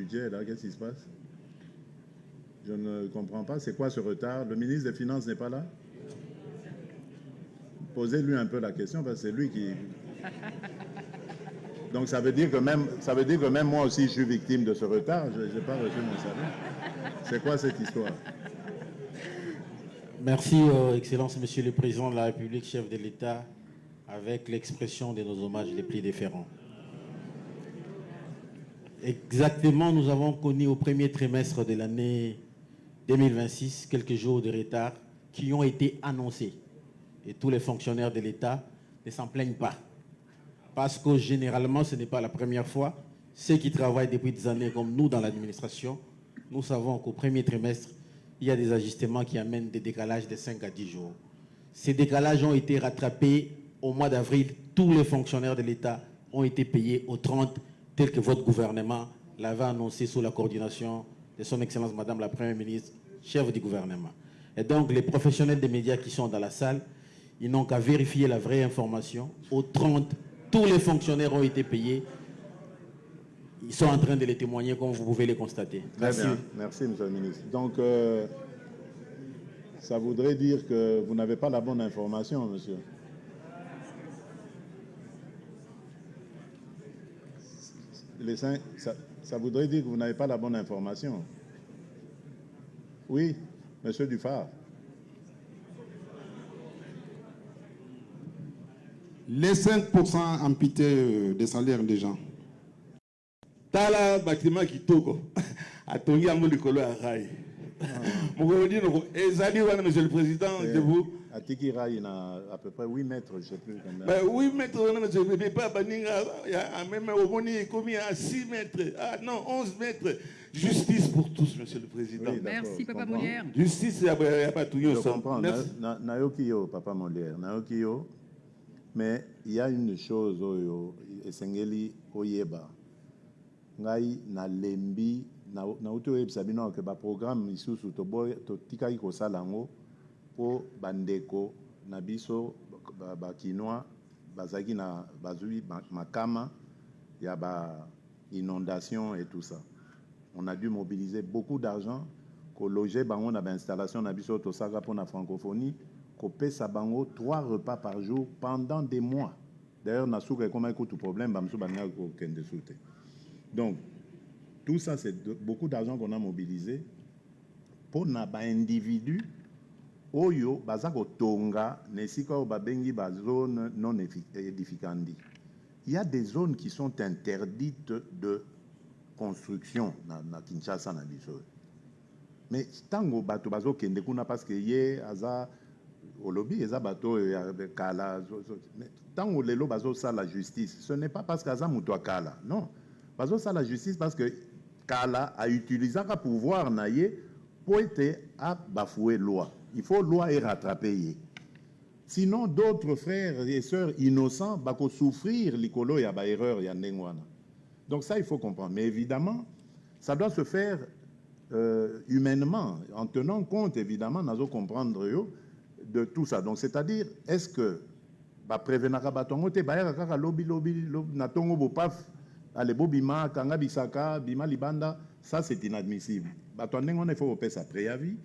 budget, là, qu'est-ce qui se passe? Je ne comprends pas. C'est quoi ce retard? Le ministre des Finances n'est pas là? Posez-lui un peu la question, parce que c'est lui qui... Donc ça veut dire que même moi aussi, je suis victime de ce retard. Je n'ai pas reçu mon salaire. C'est quoi cette histoire? Merci, Excellence, Monsieur le Président de la République, chef de l'État, avec l'expression de nos hommages les plus déférents. Exactement, nous avons connu au premier trimestre de l'année 2026 quelques jours de retard qui ont été annoncés. Et tous les fonctionnaires de l'État ne s'en plaignent pas. Parce que généralement, ce n'est pas la première fois. Ceux qui travaillent depuis des années comme nous dans l'administration, nous savons qu'au premier trimestre, il y a des ajustements qui amènent des décalages de 5 à 10 jours. Ces décalages ont été rattrapés au mois d'avril. Tous les fonctionnaires de l'État ont été payés au 30, tel que votre gouvernement l'avait annoncé sous la coordination de son Excellence Madame la Première ministre, chef du gouvernement. Et donc, les professionnels des médias qui sont dans la salle, ils n'ont qu'à vérifier la vraie information. Au 30, tous les fonctionnaires ont été payés. Ils sont en train de les témoigner, comme vous pouvez les constater. Merci. Très bien. Merci, Monsieur le ministre. Donc, ça voudrait dire que vous n'avez pas la bonne information, monsieur. Ça voudrait dire que vous n'avez pas la bonne information. Oui, monsieur Dufar. Les 5% amputés des salaires des gens. Tala bâtiment qui toko. A tongi ango likolo ya rai. Monsieur le Président, de vous. À Tiki Rai, il y a à peu près 8 mètres, je ne sais plus combien. 8 mètres, je ne sais pas, même au Moni, commis à 6 mètres. Ah non, 11 mètres. Justice pour tous, Monsieur le Président. Oui, merci, Papa Molière. Justice, il n'y a pas tout. Je comprends. Nayokiyo, Papa Molière. Nayokiyo. Mais il y a une chose, Esengeli Oyeba. Ngai na lembi, na uto ebsabino que ba programme isusu to tika iko salango. Po bandeko na biso ba kinois bazaki na bazui makama ya ba inondation et tout ça. On a dû mobiliser beaucoup d'argent ko loger bango na ba installation na biso to saka pour la francophonie ko pesa bango 3 repas par jour pendant des mois. D'ailleurs na souka comme écoute problème bamso banga ko kende soute. Donc tout ça c'est beaucoup d'argent qu'on a mobilisé pour na ba individu Oyo, bazako tonga, nesika o babengi ba zone non édificandi. Il y a des zones qui sont interdites de construction na Kinshasa na biso. Mais tango bato bazo kende kuna parce que ye aza olobi eza bato ya kala. Mais tango lelo bazo sa la justice, ce n'est pas parce que aza muto kala, non. Bazo sa la justice parce que kala a utilisé un pouvoir naie pour être à bafouer loi. Il faut loi et rattraper. Sinon, d'autres frères et sœurs innocents vont souffrir l'icolo ya ba erreur ya ndengwana. Donc ça, il faut comprendre. Mais évidemment, ça doit se faire humainement, en tenant compte, évidemment, nous comprendre de tout ça. Donc, c'est-à-dire, est-ce que prévenir batongo te baera kaka lobby na tongo bopaf ale bobima kanga bisaka bima libanda, ça c'est inadmissible. Batongo il faut payer sa préavis.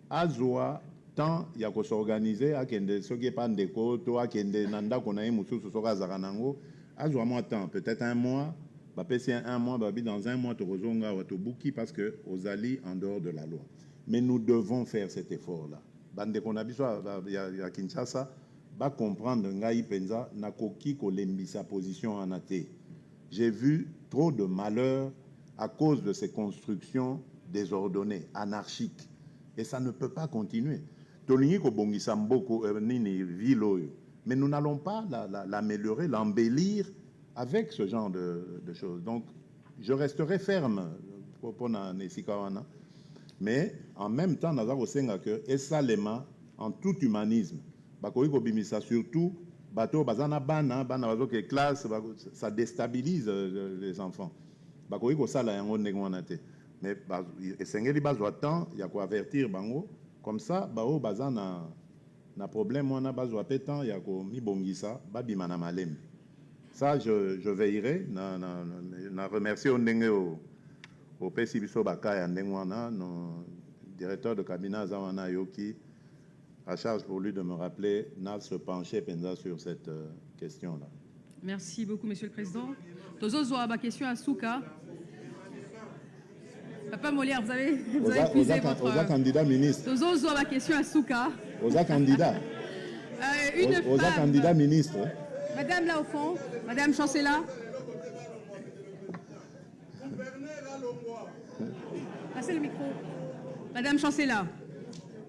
Azwa tant ya ko s'organiser akende soki pa ndeko to akende nanda kona ye mususu soka zakanango azwa moi temps peut-être un mois ba pesi un mois ba bi dans un mois to kozonga wa to buki parce que aux alliés en dehors de la loi. Mais nous devons faire cet effort là. Bande kona biso ya Kinshasa ba comprendre ngai penza na koki ko lembisa position en athée. J'ai vu trop de malheurs à cause de ces constructions désordonnées, anarchiques. Et ça ne peut pas continuer. Mais nous n'allons pas l'améliorer, l'embellir avec ce genre de choses. Donc, je resterai ferme pour Nesikawana. Mais en même temps, nous avons que et salema en tout humanisme. Surtout, ça déstabilise les enfants. Mais Sengeli bazwa temps, il y a quoi avertir bango comme ça bao bazana na problème on a bazwa pétant il y a ko mi bongisa babima na malem. Ça je veillerai na remercier ondenge au PCBSO Bakaya Ndengwana, nos directeur de cabinet Azawana Yoki, à charge pour lui de me rappeler, n'a se pencher sur cette question-là. Merci beaucoup, Monsieur le Président. Tozo ma question à Souka. Papa Molière, vous avez épuisé votre... candidat ministre. Tozo ma question à Souka. Osa candidat. Osa candidat ministre. Madame là au fond, Madame Chancela. Passez le micro. Madame Chancela.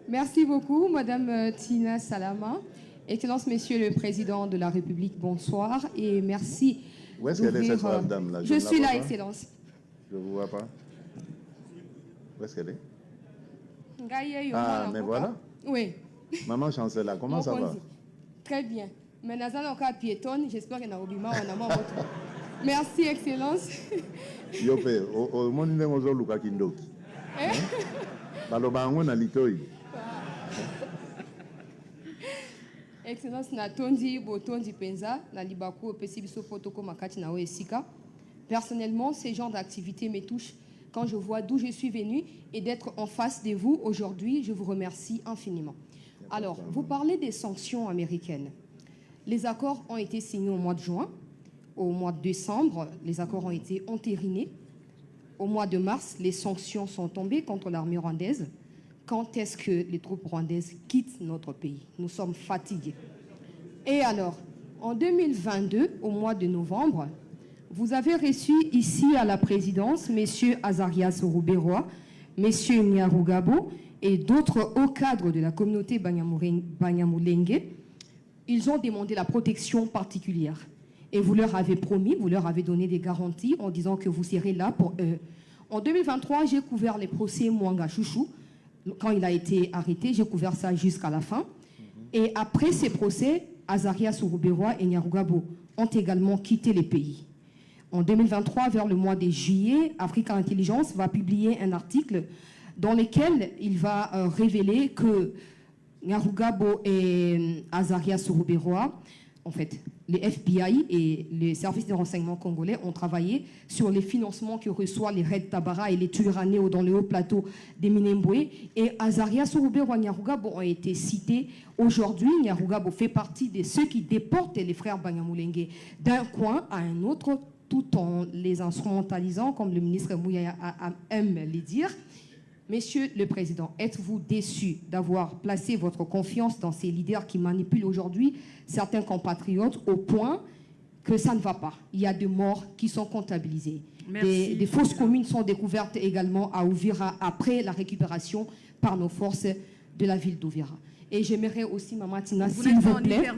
Merci beaucoup, Madame Tina Salama. Excellence, Monsieur le Président de la République, bonsoir et merci. Où est-ce qu'elle est cette brave dame là? Je suis là, Excellence. Je ne vous vois pas. Où est-ce qu'elle est? Ah, mais voilà. Oui. Maman Chancela, comment ça va? Très bien. Mais nous allons encore piétonne, j'espère qu'il y a un Merci, Excellence. Yope, au monde de Mozo Luka Kindoki. Balobango na litoi. Excellence na tondi botondi penza na libako pesibiso protocole makati na oesika. Personnellement, ces genres d'activités me touchent quand je vois d'où je suis venu et d'être en face de vous aujourd'hui. Je vous remercie infiniment. Alors, vous parlez des sanctions américaines. Les accords ont été signés au mois de juin. Au mois de décembre, les accords ont été entérinés. Au mois de mars, les sanctions sont tombées contre l'armée rwandaise. Quand est-ce que les troupes rwandaises quittent notre pays? Nous sommes fatigués. Et alors, en 2022, au mois de novembre, vous avez reçu ici à la présidence M. Azarias Ruberwa, M. Nyarugabo et d'autres hauts cadres de la communauté Banyamulenge. Ils ont demandé la protection particulière. Et vous leur avez promis, vous leur avez donné des garanties en disant que vous serez là pour eux. En 2023, j'ai couvert les procès Mwanga Chouchou. Quand il a été arrêté, j'ai couvert ça jusqu'à la fin. Et après ces procès, Azarias Ruberwa et Nyarugabo ont également quitté les pays. En 2023, vers le mois de juillet, Africa Intelligence va publier un article dans lequel il va révéler que Nyarugabo et Azarias Ruberwa, en fait, les FBI et les services de renseignement congolais ont travaillé sur les financements que reçoivent les Red Tabara et les Twirwanéo dans le haut plateau des Minembwe. Et Azarias Ruberwa et Nyarugabo ont été cités. Aujourd'hui, Nyarugabo fait partie de ceux qui déportent les frères Banyamulenge d'un coin à un autre, tout en les instrumentalisant, comme le ministre Mouyaya aime le dire. Monsieur le Président, êtes-vous déçu d'avoir placé votre confiance dans ces leaders qui manipulent aujourd'hui certains compatriotes au point que ça ne va pas? Il y a des morts qui sont comptabilisées. Des fausses communes sont découvertes également à Ouvira après la récupération par nos forces de la ville d'Ouvira. Et j'aimerais aussi, Maman Tina, s'il vous plaît,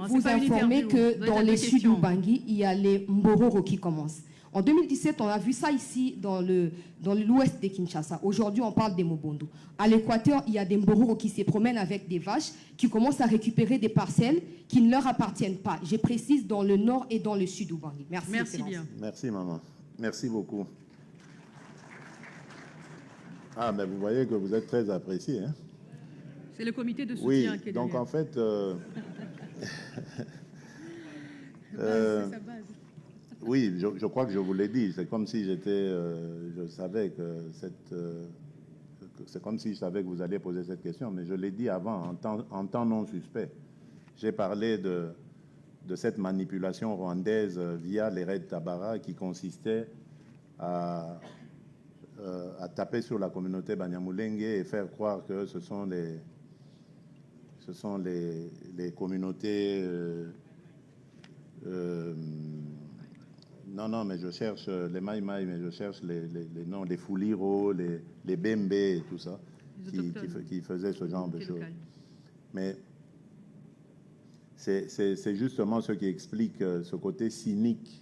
vous informer que dans les sud d'Ubangi, il y a les Mbororo qui commencent. En 2017, on a vu ça ici dans l'ouest de Kinshasa. Aujourd'hui, on parle des Mobondo. À l'équateur, il y a des Mbororo qui se promènent avec des vaches, qui commencent à récupérer des parcelles qui ne leur appartiennent pas. Je précise dans le nord et dans le sud d'Ubangi. Merci. Merci bien. Merci, maman. Merci beaucoup. Ah, mais vous voyez que vous êtes très apprécié, hein? C'est le comité de soutien qui est donc derrière. en fait... c'est sa base. Oui, je crois que je vous l'ai dit. C'est comme si je savais que c'est comme si je savais que vous alliez poser cette question, mais je l'ai dit avant, en temps non suspect. J'ai parlé de cette manipulation rwandaise via les Red Tabara qui consistait à taper sur la communauté Banyamulenge et faire croire que ce sont les communautés... non, mais je cherche les Maïmaï, mais je cherche les noms, les Fouliro, les Bembe et tout ça, qui faisaient ce genre de choses. Mais c'est justement ce qui explique ce côté cynique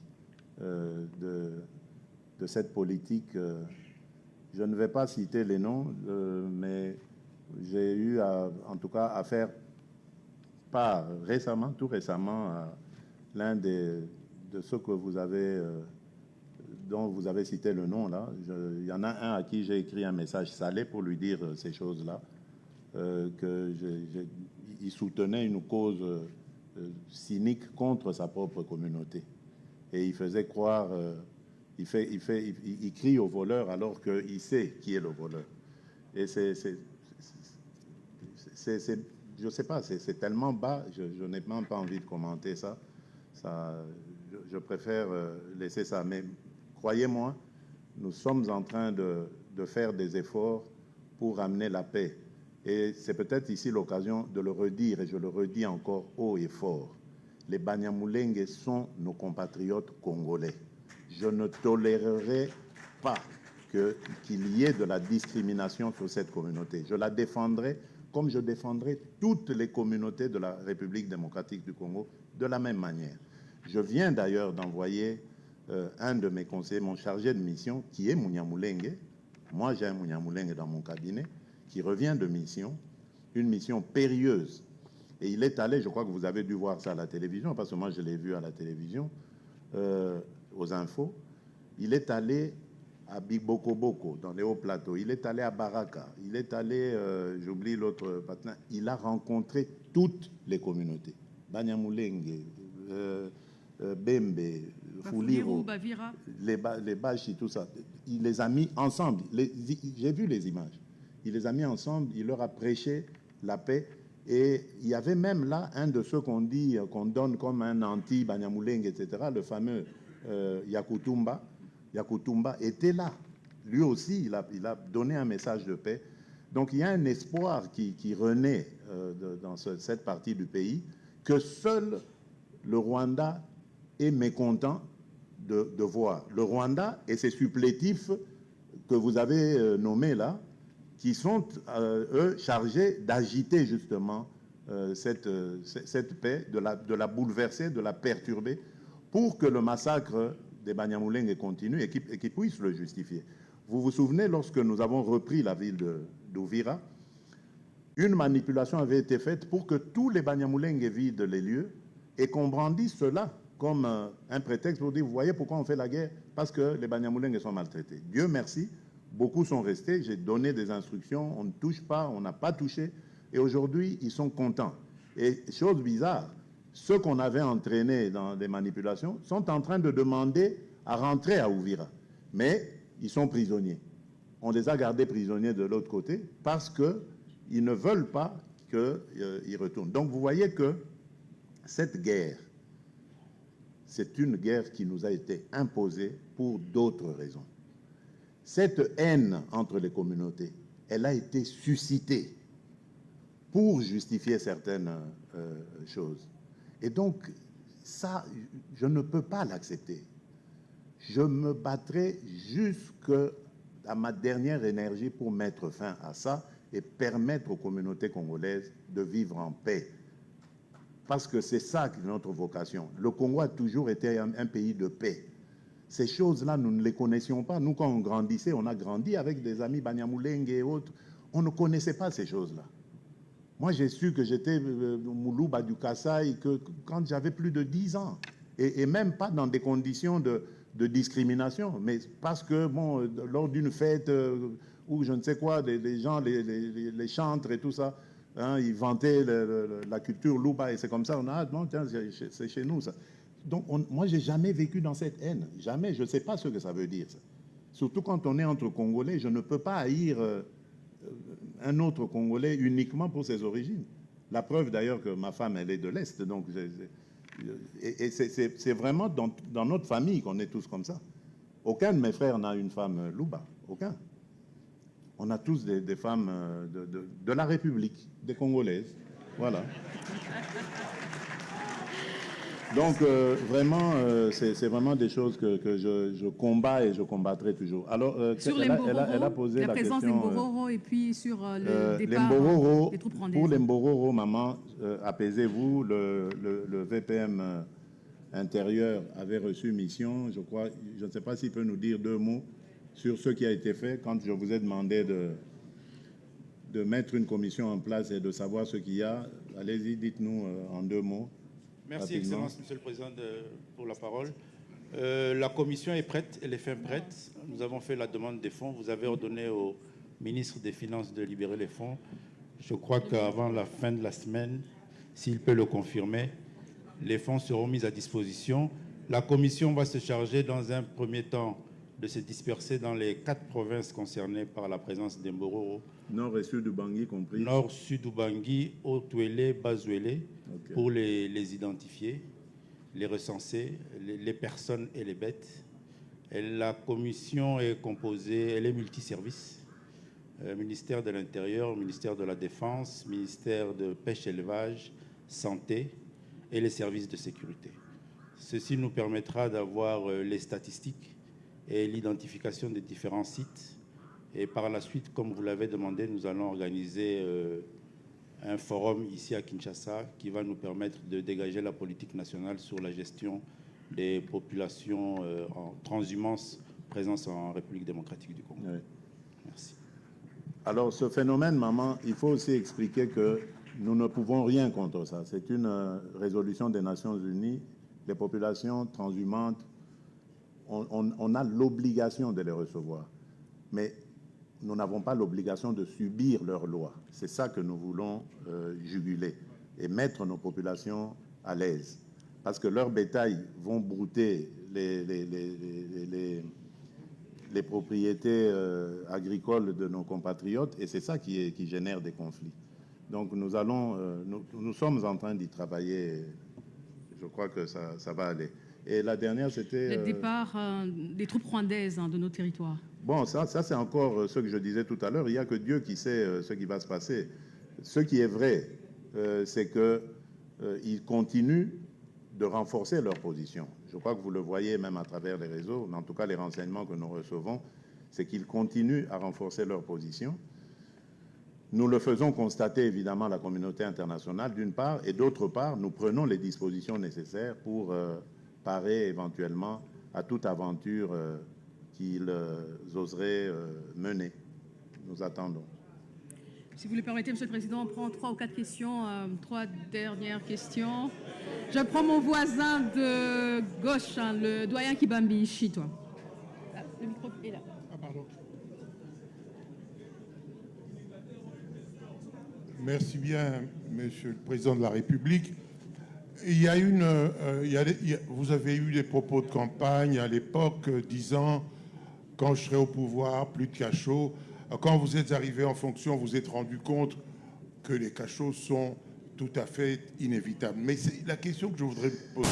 de cette politique. Je ne vais pas citer les noms, mais j'ai eu en tout cas affaire, tout récemment, à l'un de ceux que vous avez, dont vous avez cité le nom là. Il y en a un à qui j'ai écrit un message salé pour lui dire ces choses-là, qu'il soutenait une cause cynique contre sa propre communauté. Et il faisait croire il crie au voleur alors qu'il sait qui est le voleur. Et je ne sais pas, c'est tellement bas, je n'ai même pas envie de commenter ça. Je préfère laisser ça. Mais croyez-moi, nous sommes en train de faire des efforts pour amener la paix. Et c'est peut-être ici l'occasion de le redire, et je le redis encore haut et fort. Les Banyamulenge sont nos compatriotes congolais. Je ne tolérerai pas qu'il y ait de la discrimination sur cette communauté. Je la défendrai comme je défendrai toutes les communautés de la République démocratique du Congo de la même manière. Je viens d'ailleurs d'envoyer un de mes conseillers, mon chargé de mission, qui est Munyamulenge. Moi, j'ai un Munyamulenge dans mon cabinet, qui revient de mission, une mission périlleuse. Et il est allé, je crois que vous avez dû voir ça à la télévision, parce que moi, je l'ai vu à la télévision, aux infos. Il est allé à Bibokoboko, dans les hauts plateaux. Il est allé à Baraka. Il est allé, j'oublie l'autre partenaire. Il a rencontré toutes les communautés. Banyamulenge, Bembe, Fuliro, Bavira, les Bashi, tout ça. Il les a mis ensemble. J'ai vu les images. Il les a mis ensemble. Il leur a prêché la paix. Et il y avait même là un de ceux qu'on dit, qu'on donne comme un anti-Banyamulenge, etc., le fameux Yakutumba. Yakutumba était là. Lui aussi, il a donné un message de paix. Donc il y a un espoir qui renaît dans cette partie du pays, que seul le Rwanda est mécontent de voir. Le Rwanda et ses supplétifs que vous avez nommés là, qui sont, eux, chargés d'agiter justement cette paix, de la bouleverser, de la perturber, pour que le massacre des Banyamulenge continue et qui puisse le justifier. Vous vous souvenez, lorsque nous avons repris la ville d'Uvira, une manipulation avait été faite pour que tous les Banyamulenge vident les lieux et qu'on brandisse cela comme un prétexte pour dire, vous voyez pourquoi on fait la guerre? Parce que les Banyamulenge sont maltraités. Dieu merci, beaucoup sont restés, j'ai donné des instructions, on ne touche pas, on n'a pas touché, et aujourd'hui, ils sont contents. Et chose bizarre, ceux qu'on avait entraînés dans des manipulations sont en train de demander à rentrer à Uvira. Mais ils sont prisonniers. On les a gardés prisonniers de l'autre côté parce qu'ils ne veulent pas qu'ils retournent. Donc vous voyez que cette guerre, c'est une guerre qui nous a été imposée pour d'autres raisons. Cette haine entre les communautés, elle a été suscitée pour justifier certaines choses. Et donc, ça, je ne peux pas l'accepter. Je me battrai jusqu'à ma dernière énergie pour mettre fin à ça et permettre aux communautés congolaises de vivre en paix. Parce que c'est ça qui est notre vocation. Le Congo a toujours été un pays de paix. Ces choses-là, nous ne les connaissions pas. Nous, quand on grandissait, on a grandi avec des amis Banyamulenge et autres. On ne connaissait pas ces choses-là. Moi, j'ai su que j'étais Moulouba du Kassai quand j'avais plus de 10 ans. Et même pas dans des conditions de discrimination, mais parce que, bon, lors d'une fête où je ne sais quoi, les gens, les chantres et tout ça, hein, ils vantaient la culture Louba, et c'est comme ça, on a, non, tiens, c'est chez nous, ça. Donc, moi, j'ai jamais vécu dans cette haine. Jamais. Je ne sais pas ce que ça veut dire, ça. Surtout quand on est entre Congolais, je ne peux pas haïr un autre Congolais uniquement pour ses origines. La preuve d'ailleurs que ma femme, elle est de l'Est. Donc, c'est vraiment dans notre famille qu'on est tous comme ça. Aucun de mes frères n'a une femme Louba. Aucun. On a tous des femmes de la République, des Congolaises. Voilà. Donc, vraiment, c'est vraiment des choses que je combats et je combattrai toujours. Alors, sur elle a posé la présence question, des Mbororo et puis sur le départ des troupes rwandaises. Pour les Mbororo, maman, apaisez-vous. Le VPM intérieur avait reçu mission. Je crois, je ne sais pas s'il peut nous dire 2 mots sur ce qui a été fait quand je vous ai demandé de mettre une commission en place et de savoir ce qu'il y a. Allez-y, dites-nous en 2 mots. Merci, rapidement. Excellence, Monsieur le Président, pour la parole. La commission est prête, elle est fin prête. Nous avons fait la demande des fonds. Vous avez ordonné au ministre des Finances de libérer les fonds. Je crois qu'avant la fin de la semaine, s'il peut le confirmer, les fonds seront mis à disposition. La commission va se charger dans un premier temps de se disperser dans les 4 provinces concernées par la présence des Mbororo. Nord et sud Ubangi compris. Nord, sud Ubangi, Haut-Ouélé, Bas-Ouélé, Ok. pour les identifier, les recenser, les personnes et les bêtes. Et la commission est composée, elle est multiservice. Ministère de l'Intérieur, ministère de la Défense, ministère de Pêche et Élevage, Santé et les services de sécurité. Ceci nous permettra d'avoir les statistiques et l'identification des différents sites. Et par la suite, comme vous l'avez demandé, nous allons organiser un forum ici à Kinshasa qui va nous permettre de dégager la politique nationale sur la gestion des populations en transhumance présentes en République démocratique du Congo. Oui. Merci. Alors, ce phénomène, maman, il faut aussi expliquer que nous ne pouvons rien contre ça. C'est une résolution des Nations Unies. Les populations transhumantes, on a l'obligation de les recevoir. Mais nous n'avons pas l'obligation de subir leurs lois. C'est ça que nous voulons juguler et mettre nos populations à l'aise. Parce que leurs bétails vont brouter les propriétés agricoles de nos compatriotes et c'est ça qui génère des conflits. Donc nous sommes en train d'y travailler. Je crois que ça va aller. Et la dernière, c'était... Le départ des troupes rwandaises de nos territoires. Bon, ça c'est encore ce que je disais tout à l'heure. Il n'y a que Dieu qui sait ce qui va se passer. Ce qui est vrai, c'est qu'ils continuent de renforcer leur position. Je crois que vous le voyez même à travers les réseaux, mais en tout cas les renseignements que nous recevons, c'est qu'ils continuent à renforcer leur position. Nous le faisons constater évidemment à la communauté internationale d'une part, et d'autre part, nous prenons les dispositions nécessaires pour parer éventuellement à toute aventure qu'ils oseraient mener. Nous attendons. Si vous le permettez, Monsieur le Président, on prend 3 ou 4 questions, 3 dernières questions. Je prends mon voisin de gauche, le doyen Kibambi Ishi, toi. Ah, le micro est là. Ah, pardon. Merci bien, Monsieur le Président de la République. Il y a vous avez eu des propos de campagne à l'époque disant « quand je serai au pouvoir, plus de cachots ». Quand vous êtes arrivé en fonction, vous êtes rendu compte que les cachots sont tout à fait inévitables. Mais c'est la question que je voudrais poser.